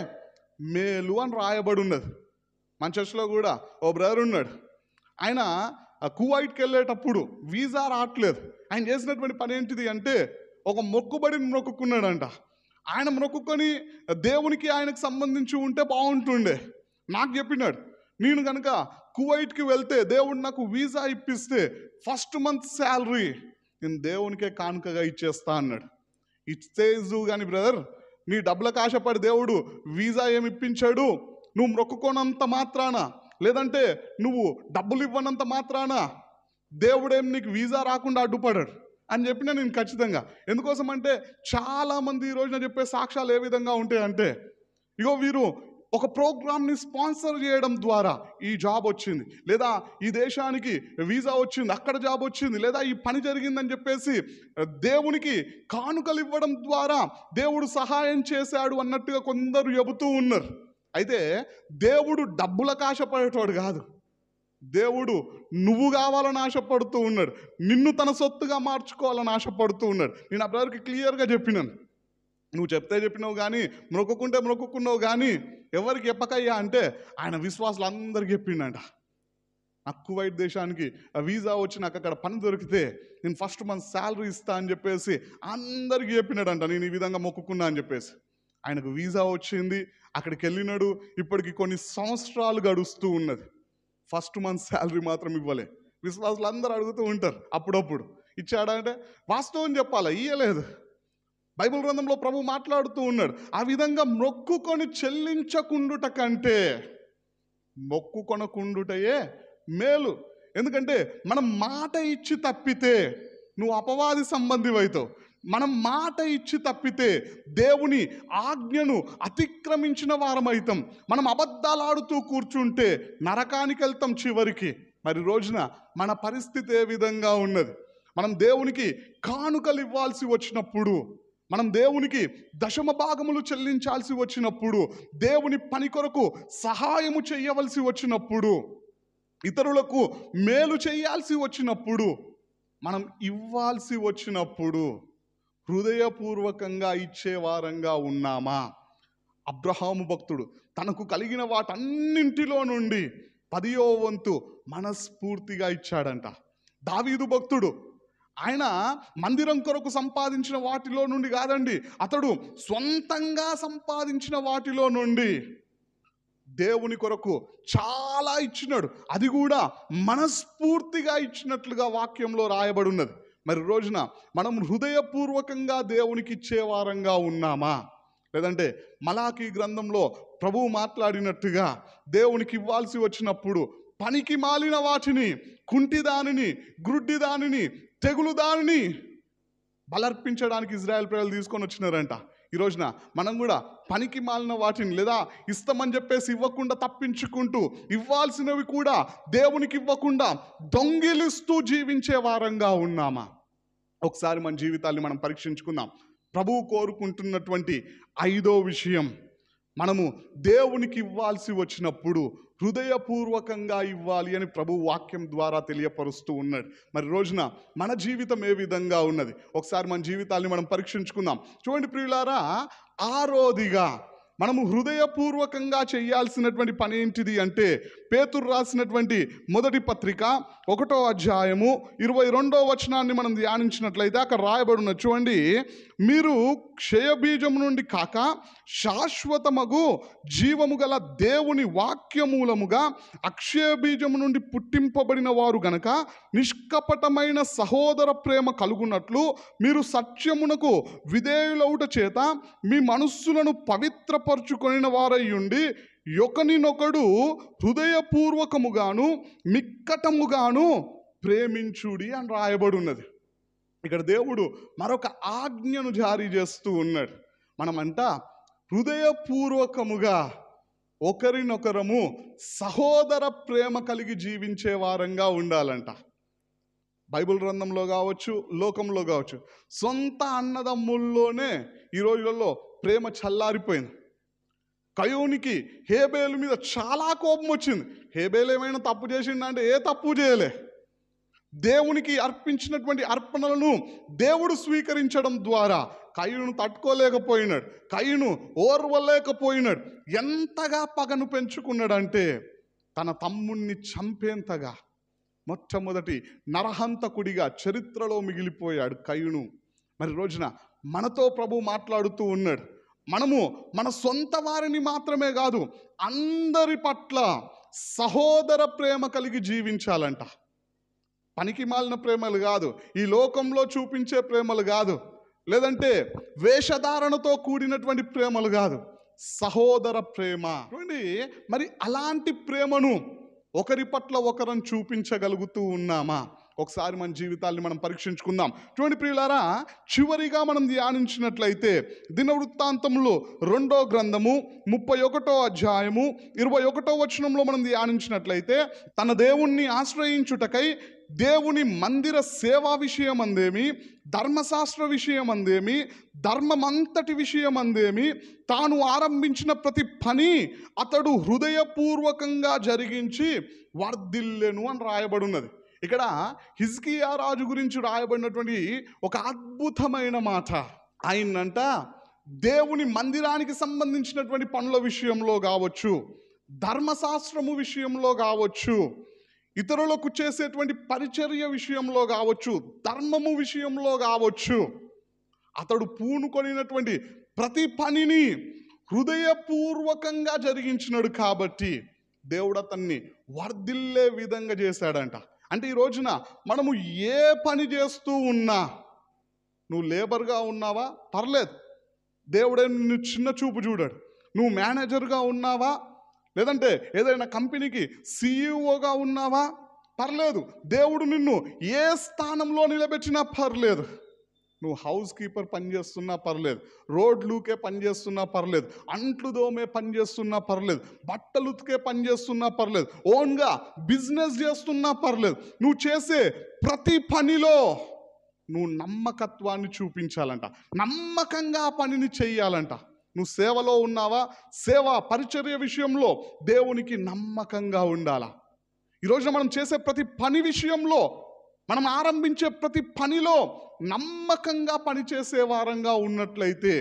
మేలు అని రాయబడి ఉన్నది. మన చర్చిలో కూడా ఓ బ్రదర్ ఉన్నాడు. ఆయన కువైట్కి వెళ్ళేటప్పుడు వీసా రావట్లేదు. ఆయన చేసినటువంటి పని ఏంటిది అంటే ఒక మొక్కుబడిని మొక్కుకున్నాడంట. ఆయన మొక్కుకొని దేవునికి ఆయనకు సంబంధించి ఉంటే బాగుంటుండే. నాకు చెప్పినాడు, నేను కనుక కువైట్కి వెళ్తే దేవుడు నాకు వీసా ఇప్పిస్తే ఫస్ట్ మంత్ శాలరీ నేను దేవునికే కానుకగా ఇచ్చేస్తా అన్నాడు. ఇచ్చేజు కానీ బ్రదర్, నీ డబ్బులకు ఆశపడి దేవుడు వీసా ఏమి ఇప్పించాడు, నువ్వు మొక్కుకోనంత మాత్రాన, లేదంటే నువ్వు డబ్బులు ఇవ్వనంత మాత్రాన దేవుడేం నీకు వీసా రాకుండా అడ్డుపడాడు అని చెప్పినా నేను ఖచ్చితంగా. ఎందుకోసం అంటే చాలామంది ఈ రోజున చెప్పే సాక్ష్యాలు ఏ విధంగా ఉంటాయంటే, ఇగో వీరు ఒక ప్రోగ్రామ్ని స్పాన్సర్ చేయడం ద్వారా ఈ జాబ్ వచ్చింది, లేదా ఈ దేశానికి వీసా వచ్చింది, అక్కడ జాబ్ వచ్చింది, లేదా ఈ పని జరిగిందని చెప్పేసి దేవునికి కానుకలు ఇవ్వడం ద్వారా దేవుడు సహాయం చేశాడు అన్నట్టుగా కొందరు చెబుతూ ఉన్నారు. అయితే దేవుడు డబ్బులకు ఆశపడేటోడు కాదు. దేవుడు నువ్వు కావాలని ఆశపడుతూ ఉన్నాడు, నిన్ను తన సొత్తుగా మార్చుకోవాలని ఆశపడుతూ ఉన్నాడు. నేను ఆ బ్రదర్కి క్లియర్గా చెప్పినాను, నువ్వు చెప్తే చెప్పినావు కానీ మొక్కుకుంటే మొక్కుకున్నావు కానీ ఎవరికి చెప్పకయ్యా అంటే ఆయన విశ్వాసులు అందరికి చెప్పిండంట. నాకు కువైట్ దేశానికి వీసా వచ్చి నాకు అక్కడ పని దొరికితే నేను ఫస్ట్ మంత్ శాలరీ ఇస్తా అని చెప్పేసి అందరికీ చెప్పినాడంట, నేను ఈ విధంగా మొక్కుకున్నా అని చెప్పేసి. ఆయనకు వీసా వచ్చింది, అక్కడికి వెళ్ళినాడు. ఇప్పటికి కొన్ని సంవత్సరాలు గడుస్తూ ఉన్నది, ఫస్ట్ మంత్ శాలరీ మాత్రం ఇవ్వలే. విశ్వాసులు అందరూ అడుగుతూ ఉంటారు అప్పుడప్పుడు, ఇచ్చాడా అంటే వాస్తవం చెప్పాలా, ఇయ్యలేదు. బైబిల్ గ్రంథంలో ప్రభు మాట్లాడుతూ ఉన్నాడు, ఆ విధంగా మొక్కుకొని చెల్లించకుండుట కంటే మొక్కుకొనకుండుటయే మేలు. ఎందుకంటే మనం మాట ఇచ్చి తప్పితే నువ్వు అపవాది సంబంధివైతావు. మనం మాట ఇచ్చి తప్పితే దేవుని ఆజ్ఞను అతిక్రమించిన వారమైతాం. మనం అబద్ధాలు ఆడుతూ కూర్చుంటే నరకానికి వెళ్తాం చివరికి. మరి రోజున మన పరిస్థితి ఏ విధంగా ఉన్నది? మనం దేవునికి కానుకలు ఇవ్వాల్సి వచ్చినప్పుడు, మనం దేవునికి దశమ భాగములు చెల్లించాల్సి వచ్చినప్పుడు, దేవుని పని కొరకు సహాయము చేయవలసి వచ్చినప్పుడు, ఇతరులకు మేలు చేయాల్సి వచ్చినప్పుడు, మనం ఇవ్వాల్సి వచ్చినప్పుడు హృదయపూర్వకంగా ఇచ్చేవారంగా ఉన్నామా? అబ్రహాము భక్తుడు తనకు కలిగిన వాటన్నింటిలో నుండి 10వ వంతు మనస్ఫూర్తిగా ఇచ్చాడంట. దావీదు భక్తుడు ఆయన మందిరం కొరకు సంపాదించిన వాటిలో నుండి కాదండి, అతడు సొంతంగా సంపాదించిన వాటిలో నుండి దేవుని కొరకు చాలా ఇచ్చినాడు. అది కూడా మనస్ఫూర్తిగా ఇచ్చినట్లుగా వాక్యంలో రాయబడి ఉన్నది. మరి రోజున మనం హృదయపూర్వకంగా దేవునికి ఇచ్చేవారంగా ఉన్నామా? లేదంటే మలాకీ గ్రంథంలో ప్రభువు మాట్లాడినట్టుగా దేవునికి ఇవ్వాల్సి వచ్చినప్పుడు పనికి మాలిన వాటిని, కుంటి దానిని, గ్రుడ్డి దానిని, తెగులు దానిని బలర్పించడానికి ఇజ్రాయెల్ ప్రజలు తీసుకొని వచ్చినారంట. ఈ రోజున మనం కూడా పనికి మాలిన వాటిని లేదా ఇస్తామని చెప్పేసి ఇవ్వకుండా తప్పించుకుంటూ, ఇవ్వాల్సినవి కూడా దేవునికి ఇవ్వకుండా దొంగిలిస్తూ జీవించే వారంగా ఉన్నామా? ఒకసారి మన జీవితాన్ని మనం పరీక్షించుకుందాం. ప్రభువు కోరుకుంటున్నటువంటి 5వ విషయం, మనము దేవునికి ఇవ్వాల్సి వచ్చినప్పుడు హృదయపూర్వకంగా ఇవ్వాలి అని ప్రభు వాక్యం ద్వారా తెలియపరుస్తూ ఉన్నాడు. మరి రోజున మన జీవితం ఏ విధంగా ఉన్నది? ఒకసారి మన జీవితాన్ని మనం పరీక్షించుకుందాం. చూడండి ప్రియులారా, 6వదిగా మనము హృదయపూర్వకంగా చేయాల్సినటువంటి పని ఏంటిది అంటే, పేతురు రాసినటువంటి మొదటి పత్రిక 1వ అధ్యాయము 22వ వచనాన్ని మనం ధ్యానించినట్లయితే అక్కడ రాయబడిన చూడండి, మీరు క్షయబీజము నుండి కాక శాశ్వతమగు జీవము గల దేవుని వాక్యమూలముగా అక్షయ బీజము నుండి పుట్టింపబడిన వారు గనక నిష్కపటమైన సహోదర ప్రేమ కలుగునట్లు మీరు సత్యమునకు విధేయులౌట చేత మీ మనస్సులను పవిత్రపరచుకొనిన వారై ఉండి ఒకనినొకడు హృదయపూర్వకముగాను మిక్కటముగాను ప్రేమించుడి అని రాయబడి ఉన్నది. ఇక్కడ దేవుడు మరొక ఆజ్ఞను జారీ చేస్తూ ఉన్నాడు. మనమంతా హృదయపూర్వకముగా ఒకరినొకరము సహోదర ప్రేమ కలిగి జీవించే వారంగా ఉండాలంట. బైబిల్ గ్రంథంలో కావచ్చు, లోకంలో కావచ్చు, సొంత అన్నదమ్ముల్లోనే ఈ రోజులలో ప్రేమ చల్లారిపోయింది. కయోనికి హేబేలు మీద చాలా కోపం వచ్చింది. హేబేలు ఏమైనా తప్పు చేసిండంటే ఏ తప్పు చేయలే. దేవునికి అర్పించినటువంటి అర్పణలను దేవుడు స్వీకరించడం ద్వారా కయ్యూను తట్టుకోలేకపోయినాడు, కయ్యూను ఓర్వలేకపోయినాడు. ఎంతగా పగను పెంచుకున్నాడంటే తన తమ్ముణ్ణి చంపేంతగా మొట్టమొదటి నరహంతకుడిగా చరిత్రలో మిగిలిపోయాడు కయ్యూను. మరి రోజున మనతో ప్రభు మాట్లాడుతూ ఉన్నాడు. మనము మన సొంత వారిని మాత్రమే కాదు, అందరి పట్ల సహోదర ప్రేమ కలిగి జీవించాలంట. పనికి మాలిన ప్రేమలు కాదు, ఈ లోకంలో చూపించే ప్రేమలు కాదు, లేదంటే వేషధారణతో కూడినటువంటి ప్రేమలు కాదు, సహోదర ప్రేమ. చూడండి, మరి అలాంటి ప్రేమను ఒకరి పట్ల ఒకరం చూపించగలుగుతూ ఉన్నామా? ఒకసారి మన జీవితాన్ని మనం పరీక్షించుకుందాం. చూడండి ప్రియులారా, చివరిగా మనం ధ్యానించినట్లయితే దినవృత్తాంతములు 2వ గ్రంథము 31వ అధ్యాయము 21వ వచనంలో మనం ధ్యానించినట్లయితే, తన దేవుణ్ణి ఆశ్రయించుటకై దేవుని మందిర సేవా విషయం అందేమి, ధర్మశాస్త్ర విషయం అందేమి, ధర్మమంతటి విషయం అందేమి, తాను ఆరంభించిన ప్రతి పని అతడు హృదయపూర్వకంగా జరిగించి వర్ధిల్లెను అని రాయబడి ఉన్నది. ఇక్కడ హిజ్కియా రాజు గురించి రాయబడినటువంటి ఒక అద్భుతమైన మాట. ఆయనంట దేవుని మందిరానికి సంబంధించినటువంటి పనుల విషయంలో కావచ్చు, ధర్మశాస్త్రము విషయంలో కావచ్చు, ఇతరులకు చేసేటువంటి పరిచర్య విషయంలో కావచ్చు, ధర్మము విషయంలో కావచ్చు, అతడు పూనుకొనినటువంటి ప్రతి పనిని హృదయపూర్వకంగా జరిగించినాడు. కాబట్టి దేవుడు అతన్ని వర్ధిల్లే విధంగా చేశాడంట. అంటే ఈ రోజున మనము ఏ పని చేస్తూ ఉన్నా, నువ్వు లేబర్గా ఉన్నావా పర్లేదు, దేవుడే నిన్ను చిన్న చూపు చూడాడు. నువ్వు మేనేజర్గా ఉన్నావా, లేదంటే ఏదైనా కంపెనీకి CEO ఉన్నావా పర్లేదు, దేవుడు నిన్ను ఏ స్థానంలో నిలబెట్టినా పర్లేదు. నువ్వు హౌస్ కీపర్ పని చేస్తున్నా పర్లేదు, రోడ్లుకే పని చేస్తున్నా పర్లేదు, అంట్లు దోమే పని చేస్తున్నా పర్లేదు, బట్టలు ఉతికే పని చేస్తున్నా పర్లేదు, ఓన్గా బిజినెస్ చేస్తున్నా పర్లేదు, నువ్వు చేసే ప్రతి పనిలో నువ్వు నమ్మకత్వాన్ని చూపించాలంట, నమ్మకంగా పనిని చెయ్యాలంట. నువ్వు సేవలో ఉన్నావా, సేవ పరిచర్య విషయంలో దేవునికి నమ్మకంగా ఉండాలా. ఈరోజున మనం చేసే ప్రతి పని విషయంలో, మనం ఆరంభించే ప్రతి పనిలో నమ్మకంగా పనిచేసే వారంగా ఉన్నట్లయితే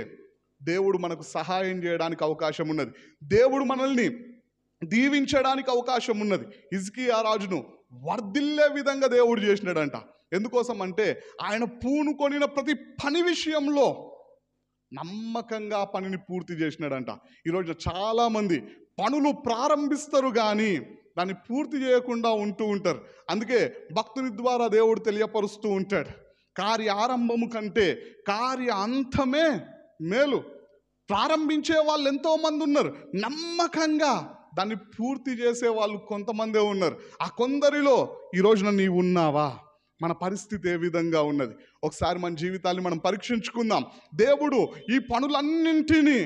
దేవుడు మనకు సహాయం చేయడానికి అవకాశం ఉన్నది, దేవుడు మనల్ని దీవించడానికి అవకాశం ఉన్నది. హిజ్కియా రాజును వర్ధిల్లే విధంగా దేవుడు చేసినాడంట. ఎందుకోసం అంటే ఆయన పూనుకొనిన ప్రతి పని విషయంలో నమ్మకంగా పనిని పూర్తి చేసినాడంట. ఈరోజు చాలామంది పనులు ప్రారంభిస్తారు కానీ దాన్ని పూర్తి చేయకుండా ఉంటూ ఉంటారు. అందుకే భక్తుని ద్వారా దేవుడు తెలియపరుస్తూ ఉంటాడు, కార్య ఆరంభము కంటే కార్య అంతమే మేలు. ప్రారంభించే వాళ్ళు ఎంతోమంది ఉన్నారు, నమ్మకంగా దాన్ని పూర్తి చేసే వాళ్ళు కొంతమందే ఉన్నారు. ఆ కొందరిలో ఈ రోజున నీవు ఉన్నావా? మన పరిస్థితి ఏ విధంగా ఉన్నది? ఒకసారి మన జీవితాన్ని మనం పరీక్షించుకుందాం. దేవుడు ఈ పనులన్నింటినీ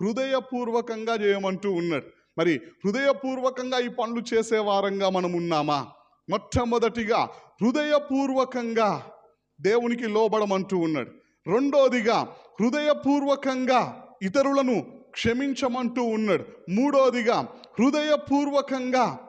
హృదయపూర్వకంగా చేయమంటూ ఉన్నాడు. మరి హృదయపూర్వకంగా ఈ పనులు చేసే వారంగా మనం ఉన్నామా? మొట్టమొదటిగా హృదయపూర్వకంగా దేవునికి లోబడమంటూ ఉన్నాడు. రెండోదిగా హృదయపూర్వకంగా ఇతరులను క్షమించమంటూ ఉన్నాడు. మూడోదిగా హృదయపూర్వకంగా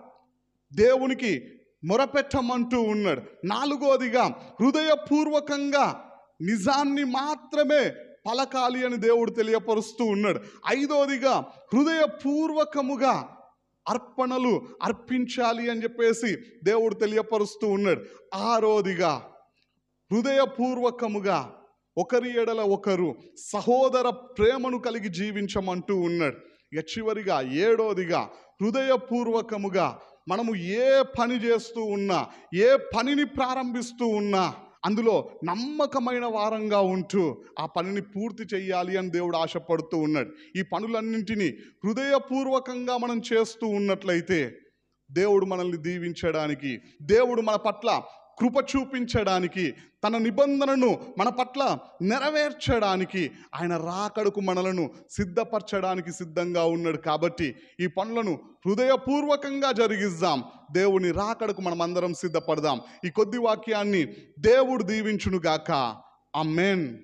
దేవునికి మొరపెట్టమంటూ ఉన్నాడు. నాలుగోదిగా హృదయపూర్వకంగా నిజాన్ని మాత్రమే పలకాలి అని దేవుడు తెలియపరుస్తూ ఉన్నాడు. ఐదోదిగా హృదయపూర్వకముగా అర్పణలు అర్పించాలి అని చెప్పేసి దేవుడు తెలియపరుస్తూ ఉన్నాడు. ఆరోదిగా హృదయపూర్వకముగా ఒకరి ఎడల ఒకరు సహోదర ప్రేమను కలిగి జీవించమంటూ ఉన్నాడు. ఇక చివరిగా ఏడోదిగా హృదయపూర్వకముగా మనము ఏ పని చేస్తూ ఉన్నా, ఏ పనిని ప్రారంభిస్తూ ఉన్నా అందులో నమ్మకమైన వారంగా ఉంటూ ఆ పనిని పూర్తి చెయ్యాలి అని దేవుడు ఆశపడుతూ ఉన్నాడు. ఈ పనులన్నింటినీ హృదయపూర్వకంగా మనం చేస్తూ ఉన్నట్లయితే దేవుడు మనల్ని దీవించడానికి, దేవుడు మన పట్ల కృప చూపించడానికి, తన నిబంధనను మన పట్ల నెరవేర్చడానికి, ఆయన రాకడకు మనలను సిద్ధపరచడానికి సిద్ధంగా ఉన్నాడు. కాబట్టి ఈ పనులను హృదయపూర్వకంగా జరిగిద్దాం. దేవుని రాకడకు మనం అందరం సిద్ధపడదాం. ఈ కొద్ది వాక్యాన్ని దేవుడు దీవించునుగాక. ఆమేన్.